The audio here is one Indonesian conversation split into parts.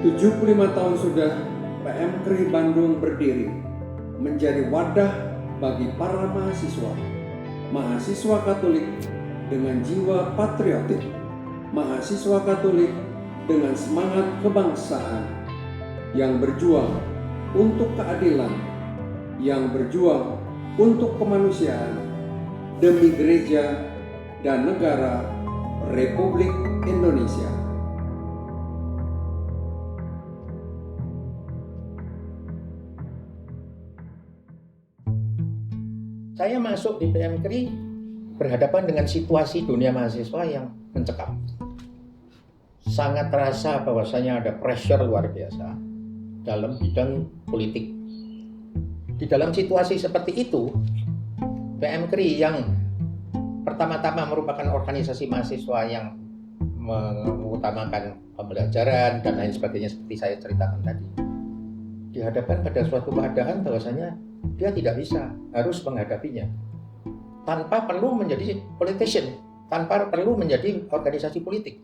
75 tahun sudah PMKRI Bandung berdiri menjadi wadah bagi para mahasiswa Katolik dengan jiwa patriotik, mahasiswa Katolik dengan semangat kebangsaan yang berjuang untuk keadilan, yang berjuang untuk kemanusiaan demi gereja dan negara Republik Indonesia. Saya masuk di PMKRI berhadapan dengan situasi dunia mahasiswa yang mencekam. Sangat terasa bahwasanya ada pressure luar biasa dalam bidang politik. Di dalam situasi seperti itu, PMKRI yang pertama-tama merupakan organisasi mahasiswa yang mengutamakan pembelajaran dan lain sebagainya seperti saya ceritakan tadi, dihadapkan pada suatu keadaan bahwasanya dia tidak bisa, harus menghadapinya tanpa perlu menjadi politician, tanpa perlu menjadi organisasi politik.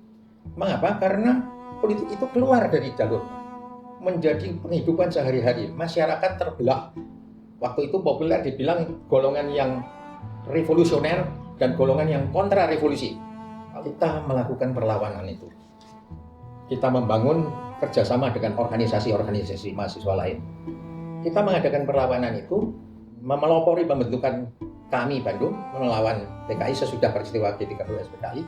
Mengapa? Karena politik itu keluar dari jalur, menjadi penghidupan sehari-hari. Masyarakat terbelah. Waktu itu populer dibilang golongan yang revolusioner dan golongan yang kontra revolusi. Kita melakukan perlawanan itu. Kita membangun kerjasama dengan organisasi-organisasi mahasiswa lain. Kita mengadakan perlawanan itu, melopori pembentukan kami Bandung melawan PKI sesudah peristiwa G30 SPKI,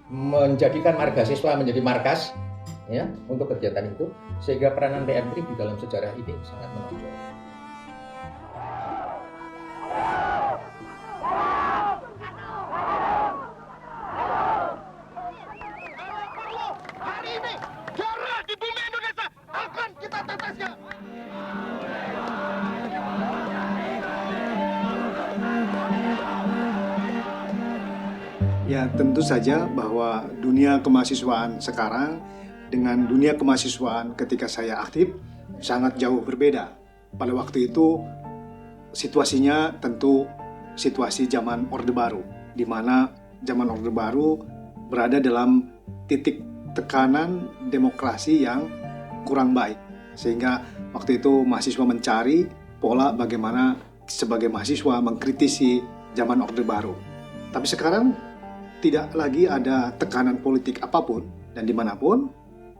menjadikan margasiswa menjadi markas ya untuk kegiatan itu, sehingga peranan PMKRI di dalam sejarah ini sangat menonjol. Hari ini darah di bumi Indonesia akan kita teteskan. Ya, tentu saja bahwa dunia kemahasiswaan sekarang dengan dunia kemahasiswaan ketika saya aktif sangat jauh berbeda. Pada waktu itu situasinya tentu situasi zaman Orde Baru, di mana zaman Orde Baru berada dalam titik tekanan demokrasi yang kurang baik. Sehingga waktu itu mahasiswa mencari pola bagaimana sebagai mahasiswa mengkritisi zaman Orde Baru. Tapi sekarang tidak lagi ada tekanan politik apapun dan dimanapun,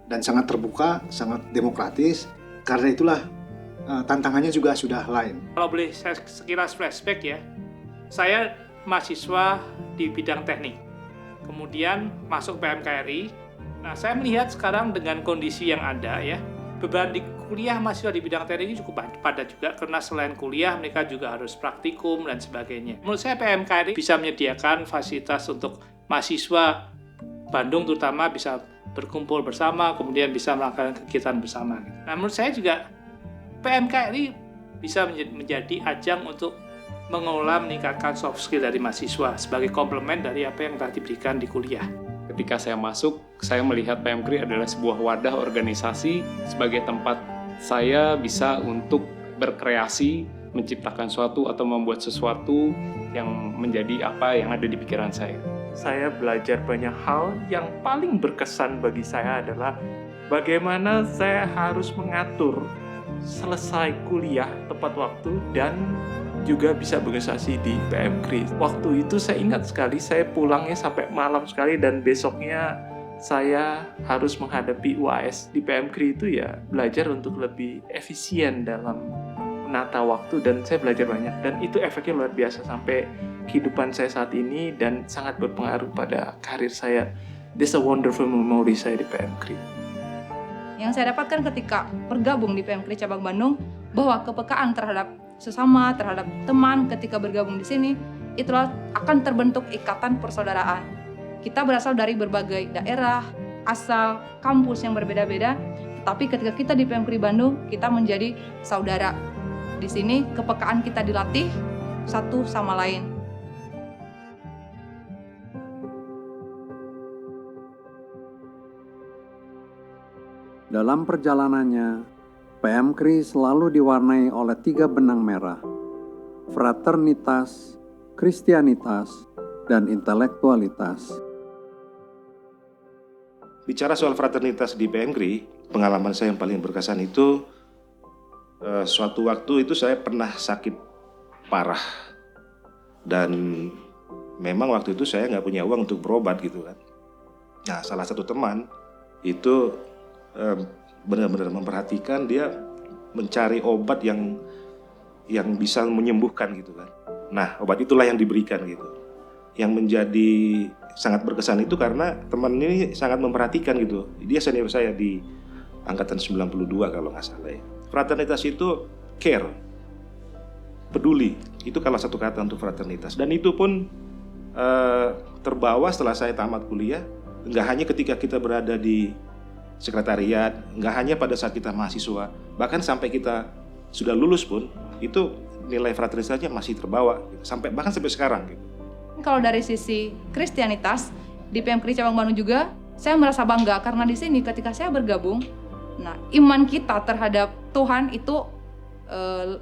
dan sangat terbuka, sangat demokratis. Karena itulah tantangannya juga sudah lain. Kalau boleh saya sekilas flashback ya, saya mahasiswa di bidang teknik, kemudian masuk PMKRI. Nah, saya melihat sekarang dengan kondisi yang ada ya, beban di kuliah mahasiswa di bidang teknik ini cukup padat juga, karena selain kuliah mereka juga harus praktikum dan sebagainya. Menurut saya PMKRI bisa menyediakan fasilitas untuk mahasiswa Bandung terutama bisa berkumpul bersama, kemudian bisa melakukan kegiatan bersama. Nah, menurut saya juga PMKRI bisa menjadi ajang untuk mengelola meningkatkan soft skill dari mahasiswa sebagai komplement dari apa yang telah diberikan di kuliah. Ketika saya masuk, saya melihat PMKRI adalah sebuah wadah organisasi sebagai tempat saya bisa untuk berkreasi, menciptakan sesuatu atau membuat sesuatu yang menjadi apa yang ada di pikiran saya. Saya belajar banyak hal. Yang paling berkesan bagi saya adalah bagaimana saya harus mengatur selesai kuliah tepat waktu dan juga bisa berorganisasi di PMKRI. Waktu itu saya ingat sekali, saya pulangnya sampai malam sekali dan besoknya saya harus menghadapi UAS. Di PMKRI itu ya belajar untuk lebih efisien dalam menata waktu, dan saya belajar banyak, dan itu efeknya luar biasa sampai kehidupan saya saat ini dan sangat berpengaruh pada karir saya. This a wonderful memory saya di PMKRI. Yang saya dapatkan ketika bergabung di PMKRI Cabang Bandung, bahwa kepekaan terhadap sesama, terhadap teman ketika bergabung di sini, itulah akan terbentuk ikatan persaudaraan. Kita berasal dari berbagai daerah, asal, kampus yang berbeda-beda, tetapi ketika kita di PMKRI Bandung, kita menjadi saudara. Di sini kepekaan kita dilatih satu sama lain. Dalam perjalanannya, PMKRI selalu diwarnai oleh 3 benang merah: fraternitas, kristianitas, dan intelektualitas. bicara soal fraternitas di PMKRI, pengalaman saya yang paling berkesan itu suatu waktu itu saya pernah sakit parah dan memang waktu itu saya nggak punya uang untuk berobat gitu kan. Nah, salah satu teman itu benar-benar memperhatikan, dia mencari obat yang bisa menyembuhkan gitu kan. Nah, obat itulah yang diberikan gitu. Yang menjadi sangat berkesan itu karena teman ini sangat memperhatikan gitu. Dia senior saya di angkatan 92 kalau nggak salah ya. Fraternitas itu care, peduli. Itu kalau satu kata untuk fraternitas. Dan itu pun terbawa setelah saya tamat kuliah. Nggak hanya ketika kita berada di sekretariat, nggak hanya pada saat kita mahasiswa, bahkan sampai kita sudah lulus pun, itu nilai fraternitasnya masih terbawa, bahkan sampai sekarang gitu. Kalau dari sisi Kristianitas, di PMKRI Cabang Bandung juga, saya merasa bangga karena di sini ketika saya bergabung, nah iman kita terhadap Tuhan itu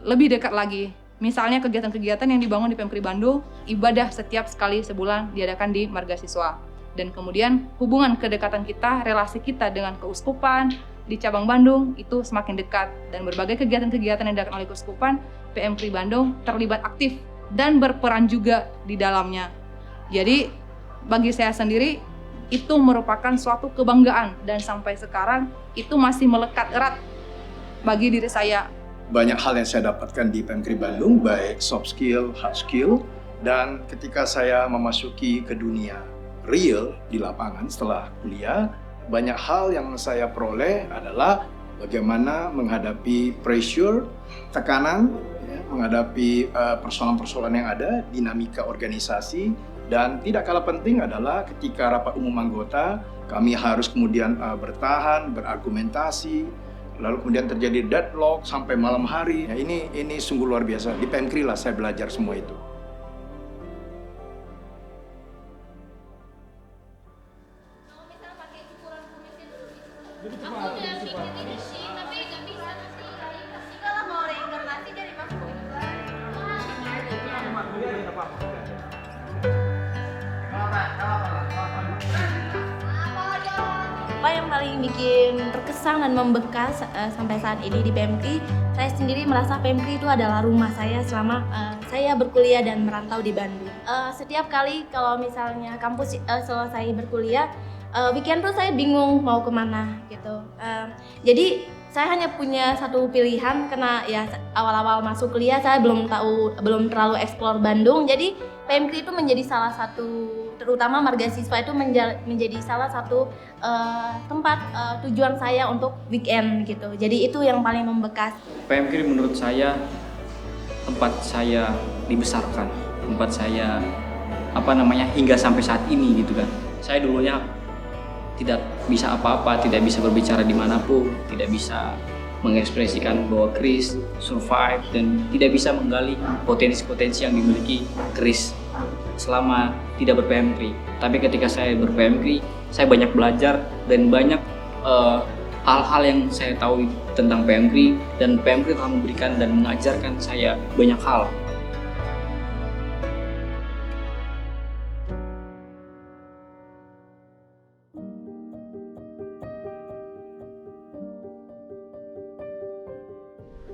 lebih dekat lagi. Misalnya kegiatan-kegiatan yang dibangun di PMKRI Bandung, ibadah setiap sekali sebulan diadakan di Marga Siswa. Dan kemudian hubungan kedekatan kita, relasi kita dengan keuskupan di Cabang Bandung itu semakin dekat. Dan berbagai kegiatan-kegiatan yang diadakan oleh keuskupan, PMKRI Bandung terlibat aktif dan berperan juga di dalamnya. Jadi bagi saya sendiri itu merupakan suatu kebanggaan dan sampai sekarang itu masih melekat erat bagi diri saya. Banyak hal yang saya dapatkan di PMKRI Bandung, baik soft skill, hard skill, dan ketika saya memasuki ke dunia real di lapangan setelah kuliah, banyak hal yang saya peroleh adalah bagaimana menghadapi pressure, tekanan, menghadapi persoalan-persoalan yang ada, dinamika organisasi, dan tidak kalah penting adalah ketika rapat umum anggota, kami harus kemudian bertahan, berargumentasi, lalu kemudian terjadi deadlock sampai malam hari. Ya, ini sungguh luar biasa. Di PMKRI lah saya belajar semua itu. Apa yang paling bikin terkesan dan membekas sampai saat ini di PMKRI, saya sendiri merasa PMKRI itu adalah rumah saya selama saya berkuliah dan merantau di Bandung. Setiap kali kalau misalnya kampus selesai berkuliah, weekend tuh saya bingung mau kemana gitu. Jadi saya hanya punya satu pilihan karena ya awal-awal masuk kuliah saya belum terlalu eksplor Bandung. Jadi PMKRI itu menjadi salah satu, terutama Marga Siswa itu menjadi salah satu tempat tujuan saya untuk weekend gitu. Jadi itu yang paling membekas. PMKRI menurut saya tempat saya dibesarkan, tempat saya hingga sampai saat ini gitu kan. Saya dulunya tidak bisa apa-apa, tidak bisa berbicara dimanapun, tidak bisa mengekspresikan bahwa Kris survive dan tidak bisa menggali potensi-potensi yang dimiliki Kris selama tidak ber-PMKRI. Tapi ketika saya ber-PMKRI, saya banyak belajar dan banyak hal-hal yang saya tahu tentang PMKRI, dan PMKRI telah memberikan dan mengajarkan saya banyak hal.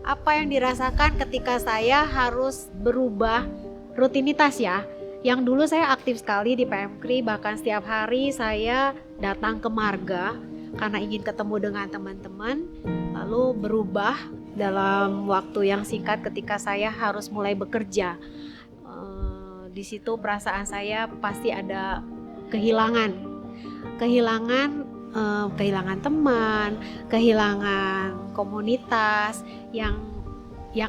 Apa yang dirasakan ketika saya harus berubah rutinitas ya. Yang dulu saya aktif sekali di PMKRI, bahkan setiap hari saya datang ke Marga karena ingin ketemu dengan teman-teman, lalu berubah dalam waktu yang singkat ketika saya harus mulai bekerja. Di situ perasaan saya pasti ada kehilangan teman, kehilangan komunitas yang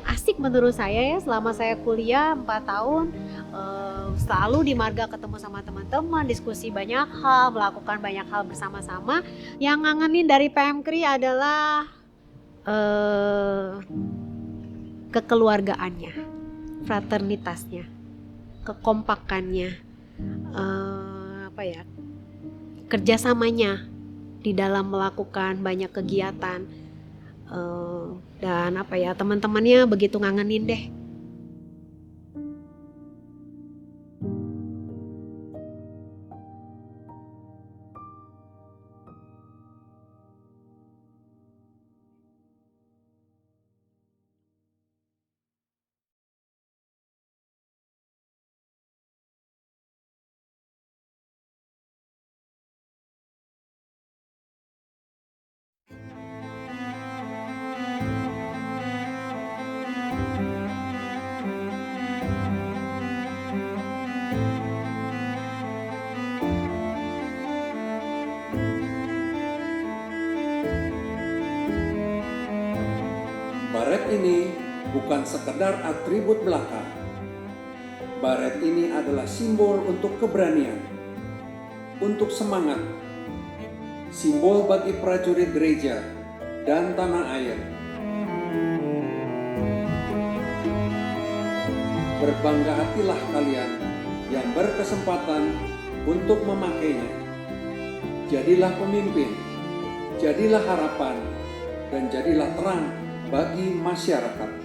asik menurut saya ya. Selama saya kuliah 4 tahun selalu di Marga ketemu sama teman-teman, diskusi banyak hal, melakukan banyak hal bersama-sama. Yang ngangenin dari PMKRI adalah kekeluargaannya, fraternitasnya, kekompakannya, kerjasamanya di dalam melakukan banyak kegiatan, dan teman-temannya begitu ngangenin deh. ini bukan sekedar atribut belaka. Baret ini adalah simbol untuk keberanian, untuk semangat, simbol bagi prajurit gereja dan tanah air. Berbangga hatilah kalian yang berkesempatan untuk memakainya. Jadilah pemimpin, jadilah harapan, dan jadilah terang bagi masyarakat.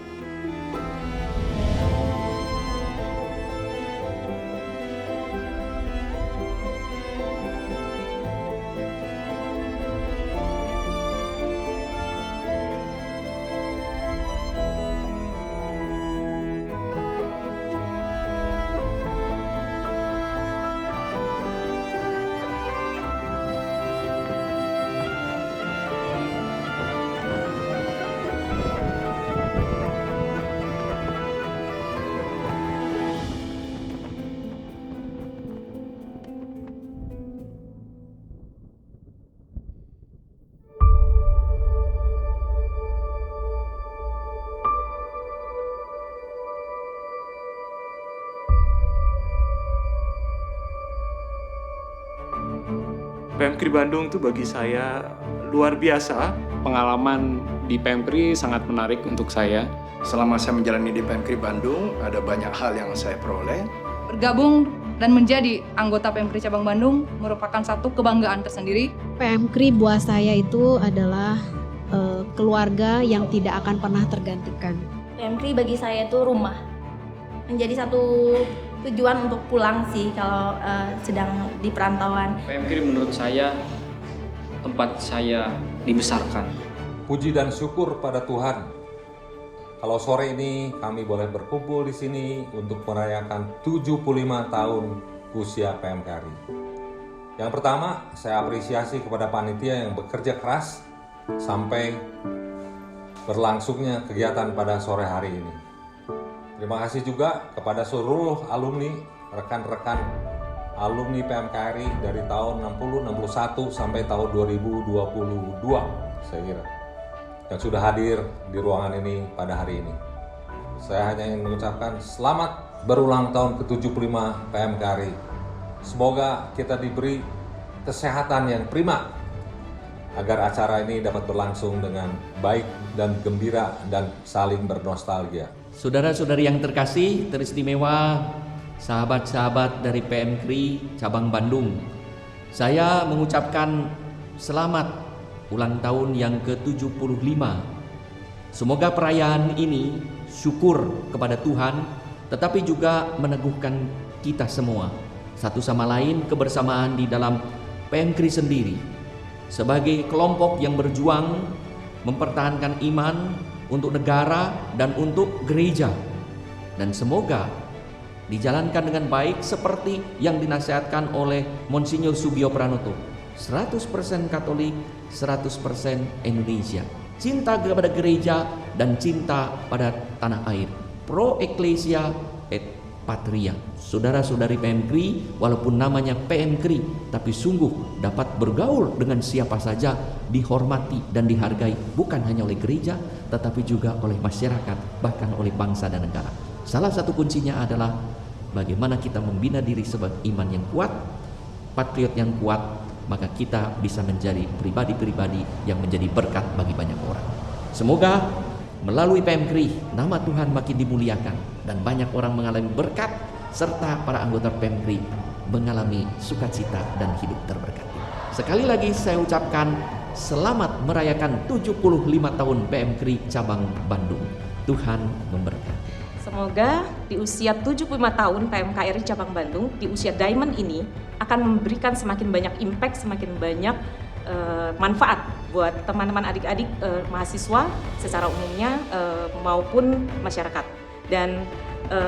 PMKRI Bandung itu bagi saya luar biasa. Pengalaman di PMKRI sangat menarik untuk saya. Selama saya menjalani di PMKRI Bandung, ada banyak hal yang saya peroleh. Bergabung dan menjadi anggota PMKRI Cabang Bandung merupakan satu kebanggaan tersendiri. PMKRI buat saya itu adalah keluarga yang tidak akan pernah tergantikan. PMKRI bagi saya itu rumah. Menjadi satu tujuan untuk pulang sih kalau sedang di perantauan. PMKRI menurut saya tempat saya dibesarkan. Puji dan syukur pada Tuhan. Kalau sore ini kami boleh berkumpul di sini untuk merayakan 75 tahun usia PMKRI. Yang pertama, saya apresiasi kepada panitia yang bekerja keras sampai berlangsungnya kegiatan pada sore hari ini. Terima kasih juga kepada seluruh alumni, rekan-rekan alumni PMKRI dari tahun 60, 61 sampai tahun 2022, saya kira, yang sudah hadir di ruangan ini pada hari ini. Saya hanya ingin mengucapkan selamat berulang tahun ke-75 PMKRI. Semoga kita diberi kesehatan yang prima agar acara ini dapat berlangsung dengan baik dan gembira dan saling bernostalgia. Saudara-saudari yang terkasih, teristimewa, sahabat-sahabat dari PMKRI Cabang Bandung, saya mengucapkan selamat ulang tahun yang ke-75. Semoga perayaan ini syukur kepada Tuhan, tetapi juga meneguhkan kita semua satu sama lain, kebersamaan di dalam PMKRI sendiri sebagai kelompok yang berjuang mempertahankan iman untuk negara dan untuk gereja, dan semoga dijalankan dengan baik seperti yang dinasihatkan oleh Monsinyur Subio Pranoto. 100% Katolik, 100% Indonesia. Cinta kepada gereja dan cinta pada tanah air. Pro Ecclesia et Patria. Saudara-saudari PMKRI, walaupun namanya PMKRI, tapi sungguh dapat bergaul dengan siapa saja, dihormati dan dihargai, bukan hanya oleh gereja, tetapi juga oleh masyarakat, bahkan oleh bangsa dan negara. Salah satu kuncinya adalah bagaimana kita membina diri sebagai iman yang kuat, patriot yang kuat, maka kita bisa menjadi pribadi-pribadi yang menjadi berkat bagi banyak orang. Semoga melalui PMKRI nama Tuhan makin dimuliakan dan banyak orang mengalami berkat, serta para anggota PMKRI mengalami sukacita dan hidup terberkati. Sekali lagi saya ucapkan selamat merayakan 75 tahun PMKRI Cabang Bandung. Tuhan memberkati. Semoga di usia 75 tahun PMKRI Cabang Bandung, di usia Diamond ini akan memberikan semakin banyak impact, semakin banyak manfaat buat teman-teman adik-adik mahasiswa secara umumnya maupun masyarakat. Dan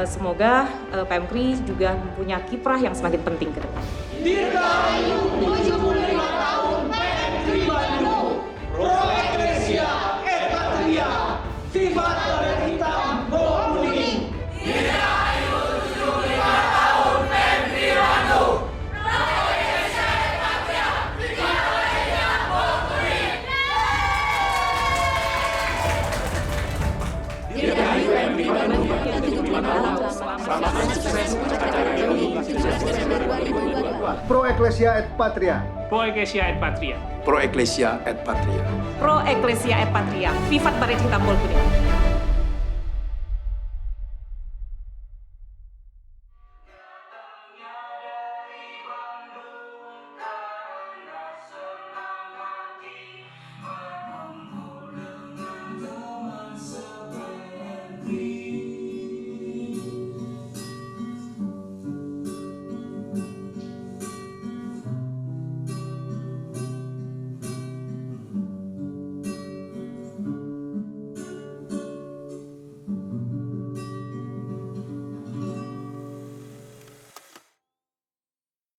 semoga PMKRI juga mempunyai kiprah yang semakin penting ke depan. Dirgahayu 75 tahun PMKRI Bandung, Pro Ecclesia et Patria, Viva Toret Hitam Bawah Kuning. Dirgahayu 75 tahun PMKRI Bandung, Pro Ecclesia et Patria, Viva Toret Hitam Bawah Kuning. Pro Ecclesia et Patria. Pro Ecclesia et Patria. Pro Ecclesia et Patria. Pro Ecclesia et Patria. Vivat Baret Hitam Pol Kuning.